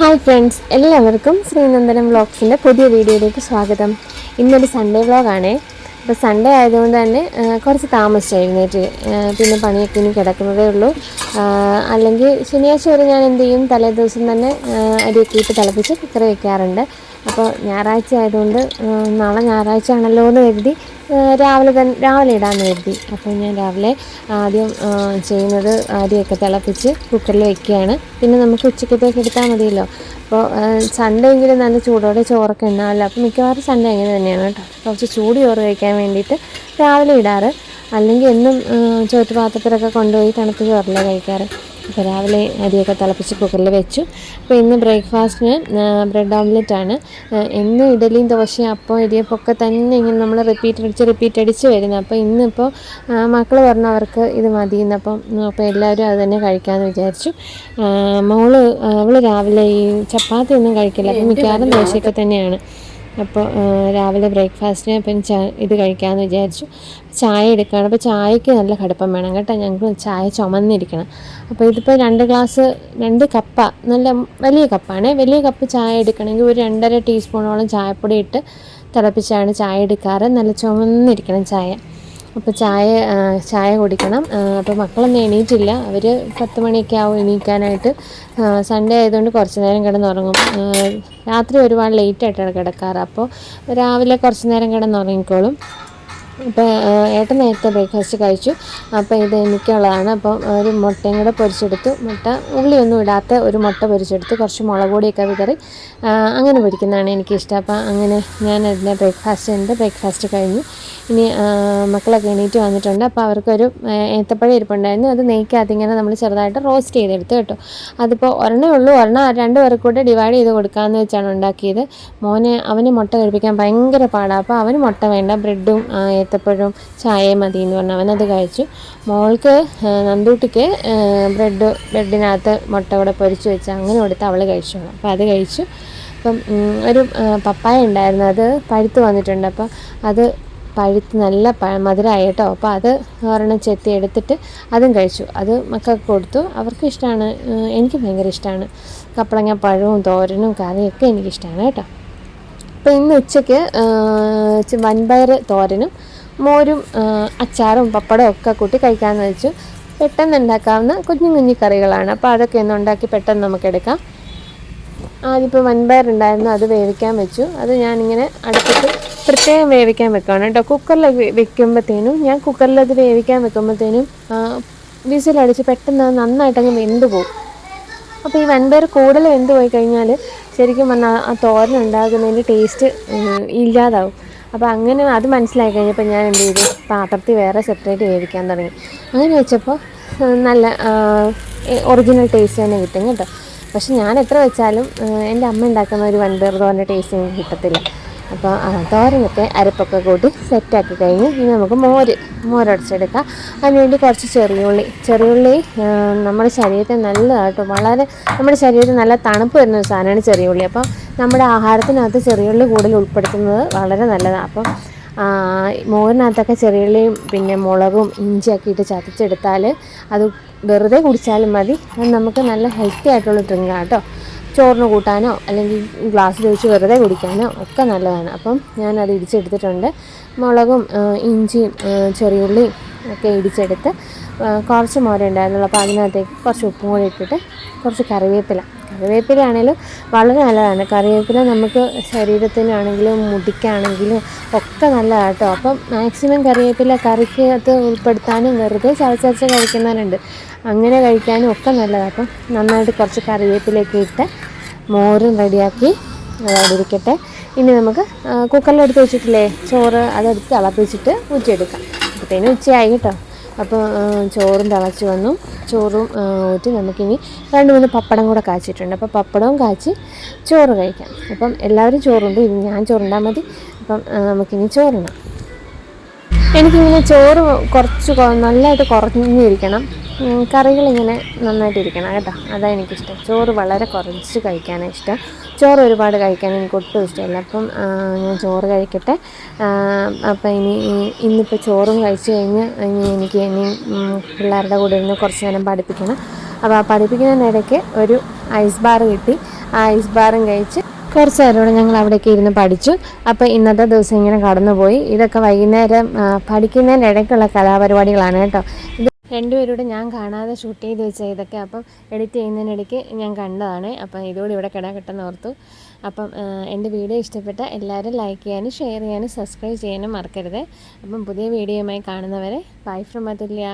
Hi friends, എല്ലാവർക്കും ശ്രീനന്ദനം വ്ളോഗ്സിൻ്റെ പുതിയ വീഡിയോയിലേക്ക് സ്വാഗതം. ഇന്നൊരു സൺഡേ വ്ളോഗാണേ. അപ്പോൾ സൺഡേ ആയതുകൊണ്ട് തന്നെ കുറച്ച് താമസിച്ച് എഴുന്നേറ്റ്, പിന്നെ പണിയൊക്കെ ഇനി കിടക്കുന്നതേ ഉള്ളൂ. അല്ലെങ്കിൽ ശനിയാഴ്ച വരെ ഞാൻ എന്ത് ചെയ്യും, തലേ ദിവസം തന്നെ അരിയൊക്കെ ഇട്ട് തിളപ്പിച്ച് കുക്കറി വയ്ക്കാറുണ്ട്. അപ്പോൾ ഞായറാഴ്ച ആയതുകൊണ്ട് നാളെ ഞായറാഴ്ച ആണല്ലോ എന്ന് കരുതി രാവിലെ ഇടാമെന്ന് കരുതി. അപ്പോൾ ഞാൻ രാവിലെ ആദ്യം ചെയ്യുന്നത് അരിയൊക്കെ തിളപ്പിച്ച് കുക്കറിൽ വയ്ക്കുകയാണ്. പിന്നെ നമുക്ക് ഉച്ചക്കത്തേക്ക് എടുത്താൽ മതിയല്ലോ. അപ്പോൾ സൺഡേ എങ്കിലും നല്ല ചൂടോടെ ചോറൊക്കെ ഉണ്ടാവില്ല. അപ്പോൾ മിക്കവാറും സൺഡേ അങ്ങനെ തന്നെയാണ് കേട്ടോ. കുറച്ച് ചൂട് ചോറ് കഴിക്കാൻ വേണ്ടിയിട്ട് രാവിലെ ഇടാറ്. അല്ലെങ്കിൽ എന്നും ചോറ്റുപാത്രത്തിലൊക്കെ കൊണ്ടുപോയി തണുത്ത ചോറല്ലേ കഴിക്കാറ്. അപ്പോൾ രാവിലെ അരിയൊക്കെ തിളപ്പിച്ച് കുക്കറിൽ വെച്ചു. അപ്പോൾ ഇന്ന് ബ്രേക്ക്ഫാസ്റ്റിന് ബ്രെഡ് ഓംലെറ്റാണ്. എന്നും ഇഡലിയും ദോശയും അപ്പം ഇടിയപ്പമൊക്കെ തന്നെ ഇങ്ങനെ നമ്മൾ റിപ്പീറ്റ് അടിച്ച് വരുന്നത്. അപ്പോൾ ഇന്നിപ്പോൾ മക്കൾ പറഞ്ഞവർക്ക് ഇത് മതിയെന്നപ്പം അപ്പോൾ എല്ലാവരും അത് തന്നെ കഴിക്കാമെന്ന് വിചാരിച്ചു. അവൾ രാവിലെ ഈ ചപ്പാത്തി ഒന്നും കഴിക്കില്ല. അപ്പം മിക്കവാറും ദോശയൊക്കെ തന്നെയാണ്. അപ്പോൾ രാവിലെ ബ്രേക്ക്ഫാസ്റ്റിന് അപ്പം ഇത് കഴിക്കാമെന്ന് വിചാരിച്ചു. ചായ എടുക്കുകയാണ്. അപ്പോൾ ചായക്ക് നല്ല കടുപ്പം വേണം കേട്ടോ. ഞങ്ങൾക്ക് ചായ ചുമന്നിരിക്കണം. അപ്പോൾ ഇതിപ്പോൾ 2 കപ്പ, നല്ല വലിയ കപ്പാണ്. വലിയ കപ്പ് ചായ എടുക്കണമെങ്കിൽ ഒരു 2.5 ടീസ്പൂണോളം ചായപ്പൊടി ഇട്ട് തിളപ്പിച്ചാണ് ചായ എടുക്കാറ്. നല്ല ചുമന്നിരിക്കണം ചായ. അപ്പോൾ ചായ കുടിക്കണം. അപ്പോൾ മക്കളൊന്നും എണീറ്റില്ല. അവർ 10 മണിയൊക്കെ ആവും എണീക്കാനായിട്ട്. സൺഡേ ആയതുകൊണ്ട് കുറച്ച് നേരം കിടന്നുറങ്ങും. രാത്രി ഒരുപാട് ലേറ്റായിട്ടാണ് കിടക്കാറ്. അപ്പോൾ രാവിലെ കുറച്ച് നേരം കിടന്നുറങ്ങിക്കോളും. അപ്പോൾ ഏട്ടൻ നേരത്തെ ബ്രേക്ക്ഫാസ്റ്റ് കഴിച്ചു. അപ്പോൾ ഇത് എനിക്കുള്ളതാണ്. അപ്പം ഒരു മുട്ടയും കൂടെ പൊരിച്ചെടുത്തു. ഉള്ളിയൊന്നും ഇടാത്ത ഒരു മുട്ട പൊരിച്ചെടുത്ത് കുറച്ച് മുളക് പൊടിയൊക്കെ വിതറി അങ്ങനെ പൊരിക്കുന്നതാണ് എനിക്കിഷ്ടം. അപ്പോൾ അങ്ങനെ ഞാൻ അതിൻ്റെ ബ്രേക്ക്ഫാസ്റ്റ് കഴിഞ്ഞു. ഇനി മക്കളൊക്കെ എണീറ്റ് വന്നിട്ടുണ്ട്. അപ്പോൾ അവർക്കൊരു ഏത്തപ്പഴം ഇരിപ്പുണ്ടായിരുന്നു. അത് നെയ്ക്കകത്ത് ഇങ്ങനെ നമ്മൾ ചെറുതായിട്ട് റോസ്റ്റ് ചെയ്തെടുത്ത് കേട്ടോ. അതിപ്പോൾ ഒരെണ്ണേ ഉള്ളൂ. 2 പേർക്ക് കൂടെ ഡിവൈഡ് ചെയ്ത് കൊടുക്കാമെന്ന് വെച്ചാണ് ഉണ്ടാക്കിയത്. അവന് മുട്ട കഴിപ്പിക്കാൻ ഭയങ്കര പാടാണ്. അപ്പോൾ അവന് മുട്ട വേണ്ട, ബ്രെഡും ഏത്തപ്പഴവും ചായയും മതി എന്ന് പറഞ്ഞാൽ അവനത് കഴിച്ചു. മോൾക്ക് നന്ദൂട്ടിക്ക് ബ്രെഡിനകത്ത് മുട്ട കൂടെ പൊരിച്ച് വെച്ച് അങ്ങനെ കൊടുത്ത് അവൾ കഴിച്ചോളാം. അപ്പോൾ അത് കഴിച്ചു. അപ്പം ഒരു പപ്പായ ഉണ്ടായിരുന്നു, അത് പഴുത്ത് വന്നിട്ടുണ്ട്. അപ്പോൾ അത് പഴുത്ത് നല്ല മധുരമായി കേട്ടോ. അപ്പോൾ അത് ഒരെണ്ണം ചെത്തി എടുത്തിട്ട് അതും കഴിച്ചു. അത് മക്കൾക്ക് കൊടുത്തു. അവർക്ക് ഇഷ്ടമാണ്, എനിക്ക് ഭയങ്കര ഇഷ്ടമാണ്. കപ്പളങ്ങ പഴവും തോരനും കറിയൊക്കെ എനിക്കിഷ്ടമാണ് കേട്ടോ. അപ്പോൾ ഇന്ന് ഉച്ചയ്ക്ക് വൻപയർ തോരനും മോരും അച്ചാറും പപ്പടവും ഒക്കെ കൂട്ടി കഴിക്കാമെന്ന് വെച്ചു. പെട്ടെന്ന് ഉണ്ടാക്കാവുന്ന കുഞ്ഞു കറികളാണ്. അപ്പോൾ അതൊക്കെ ഒന്ന് ഉണ്ടാക്കി പെട്ടെന്ന് നമുക്കെടുക്കാം. ആദ്യപ്പോൾ വൻപയർ ഉണ്ടായിരുന്നു, അത് വേവിക്കാൻ വെച്ചു. അത് ഞാനിങ്ങനെ അടുപ്പിട്ട് പ്രത്യേകം വേവിക്കാൻ വെക്കുകയാണ് കേട്ടോ. കുക്കറിൽ ഞാൻ കുക്കറിലത് വേവിക്കാൻ വെക്കുമ്പോഴത്തേനും വിസിലടിച്ച് പെട്ടെന്ന് അത് നന്നായിട്ടങ്ങ് വെന്ത് പോകും. അപ്പോൾ ഈ വൻപയർ കൂടുതൽ വെന്ത് പോയി കഴിഞ്ഞാൽ ശരിക്കും പറഞ്ഞാൽ ആ തോരൻ ഉണ്ടാകുന്നതിൻ്റെ ടേസ്റ്റ് ഇല്ലാതാവും. അപ്പോൾ അങ്ങനെ അത് മനസ്സിലാക്കി കഴിഞ്ഞപ്പോൾ ഞാൻ എന്ത് ചെയ്തു, പാത്രത്തിൽ വേറെ സെപ്പറേറ്റ് വേവിക്കാൻ തുടങ്ങി. അങ്ങനെ വെച്ചപ്പോൾ നല്ല ഒറിജിനൽ ടേസ്റ്റ് തന്നെ കിട്ടും കേട്ടോ. പക്ഷെ ഞാൻ എത്ര വെച്ചാലും എൻ്റെ അമ്മ ഉണ്ടാക്കുന്ന ഒരു വൻപയർ തോരൻ്റെ ടേസ്റ്റ് എനിക്ക് കിട്ടത്തില്ല. അപ്പോൾ തോരനൊക്കെ അരപ്പൊക്കെ കൂട്ടി സെറ്റാക്കി കഴിഞ്ഞ് ഇനി നമുക്ക് മോരൊടിച്ചെടുക്കാം. അതിനുവേണ്ടി കുറച്ച് ചെറിയുള്ളി നമ്മുടെ ശരീരത്തിന് നല്ലതാട്ടോ. വളരെ നമ്മുടെ ശരീരത്തിന് നല്ല തണുപ്പ് വരുന്ന ഒരു സാധനമാണ് ചെറിയുള്ളി. അപ്പോൾ നമ്മുടെ ആഹാരത്തിനകത്ത് ചെറിയുള്ളി കൂടുതൽ ഉൾപ്പെടുത്തുന്നത് വളരെ നല്ലതാണ്. അപ്പം മോരിനകത്തൊക്കെ ചെറിയുള്ളിയും പിന്നെ മുളകും ഇഞ്ചിയൊക്കെ ഇട്ട് ചതച്ചെടുത്താൽ അത് വെറുതെ കുടിച്ചാലും മതി. അത് നമുക്ക് നല്ല ഹെൽത്തി ആയിട്ടുള്ള ഡ്രിങ്കാണ് കേട്ടോ. ചോറിന് കൂട്ടാനോ അല്ലെങ്കിൽ ഗ്ലാസ്സിൽ ഒഴിച്ച് വെറുതെ കുടിക്കാനോ ഒക്കെ നല്ലതാണ്. അപ്പം ഞാനത് ഇടിച്ചെടുത്തിട്ടുണ്ട്. മുളകും ഇഞ്ചിയും ചെറിയുള്ളിയും ഒക്കെ ഇടിച്ചെടുത്ത് കുറച്ച് മോര ഉണ്ടായിരുന്നുള്ളൂ. അപ്പോൾ അതിനകത്തേക്ക് കുറച്ച് ഉപ്പും കൂടി ഇട്ടിട്ട് കുറച്ച് കറിവേപ്പിലയാണെങ്കിലും വളരെ നല്ലതാണ്. കറിവേപ്പില നമുക്ക് ശരീരത്തിനാണെങ്കിലും മുടിക്കാണെങ്കിലും ഒക്കെ നല്ലതാണ് കേട്ടോ. അപ്പം മാക്സിമം കറിവേപ്പില കറിക്കകത്ത് ഉൾപ്പെടുത്താനും വെറുതെ ചതച്ചരച്ച് കഴിക്കുന്നവരുണ്ട്, അങ്ങനെ കഴിക്കാനും ഒക്കെ നല്ലതാണ്. അപ്പം നന്നായിട്ട് കുറച്ച് കറിവേപ്പിലയൊക്കെ ഇട്ട് മോരും റെഡിയാക്കി അതിരിക്കട്ടെ. ഇനി നമുക്ക് കുക്കറിലെടുത്ത് വെച്ചിട്ടില്ലേ ചോറ്, അതെടുത്ത് തിളപ്പിച്ചിട്ട് ഊറ്റിയെടുക്കാം. അപ്പോഴത്തേനും ഉച്ചയായി കേട്ടോ. അപ്പോൾ ചോറും തിളച്ച് വന്നു. ചോറും ഊറ്റി നമുക്കിനി 2-3 പപ്പടം കൂടെ കാച്ചിട്ടുണ്ട്. അപ്പോൾ പപ്പടവും കാച്ചി ചോറ് കഴിക്കാം. അപ്പം എല്ലാവരും ചോറുണ്ട്, ഇനി ഞാൻ ചോറുണ്ടാൽ മതി. അപ്പം നമുക്കിനി ചോറിനാം. എനിക്കിങ്ങനെ ചോറ് കുറച്ച് നല്ലതായിട്ട് കുറഞ്ഞിരിക്കണം, കറികളിങ്ങനെ നന്നായിട്ടിരിക്കണം കേട്ടോ. അതാണ് എനിക്കിഷ്ടം. ചോറ് വളരെ കുറച്ച് കഴിക്കാനാണ് ഇഷ്ടം. ചോറ് ഒരുപാട് കഴിക്കാൻ എനിക്ക് ഒട്ടും ഇഷ്ടമില്ല. അപ്പം ഞാൻ ചോറ് കഴിക്കട്ടെ. അപ്പം ഇന്നിപ്പോൾ ചോറും കഴിച്ച് കഴിഞ്ഞ് എനിക്ക് പിള്ളേരുടെ കൂടെ ഇരുന്ന് കുറച്ച് നേരം പഠിപ്പിക്കണം. അപ്പോൾ ആ പഠിപ്പിക്കുന്നതിനിടയ്ക്ക് ഒരു ഐസ് ബാർ കിട്ടി. ആ ഐസ് ബാറും കഴിച്ച് കുറച്ച് നേരം ഞങ്ങൾ അവിടെയൊക്കെ ഇരുന്ന് പഠിച്ചു. അപ്പോൾ ഇന്നത്തെ ദിവസം ഇങ്ങനെ കടന്നുപോയി. ഇതൊക്കെ വൈകുന്നേരം പഠിക്കുന്നതിൻ്റെ ഇടയ്ക്കുള്ള കലാപരിപാടികളാണ് കേട്ടോ. ഇത് രണ്ടുപേരൂടെ ഞാൻ കാണാതെ ഷൂട്ട് ചെയ്ത് വെച്ച ഇതൊക്കെ അപ്പം എഡിറ്റ് ചെയ്യുന്നതിനിടയ്ക്ക് ഞാൻ കണ്ടതാണ്. അപ്പം ഇതോടെ ഇവിടെ കിടക്കട്ടെന്ന് ഓർത്തു. അപ്പം എൻ്റെ വീഡിയോ ഇഷ്ടപ്പെട്ട എല്ലാവരും ലൈക്ക് ചെയ്യാനും ഷെയർ ചെയ്യാനും സബ്സ്ക്രൈബ് ചെയ്യാനും മറക്കരുത്. അപ്പം പുതിയ വീഡിയോയുമായി കാണുന്നവരെ ബൈ ഫ്രം അതുല്യ.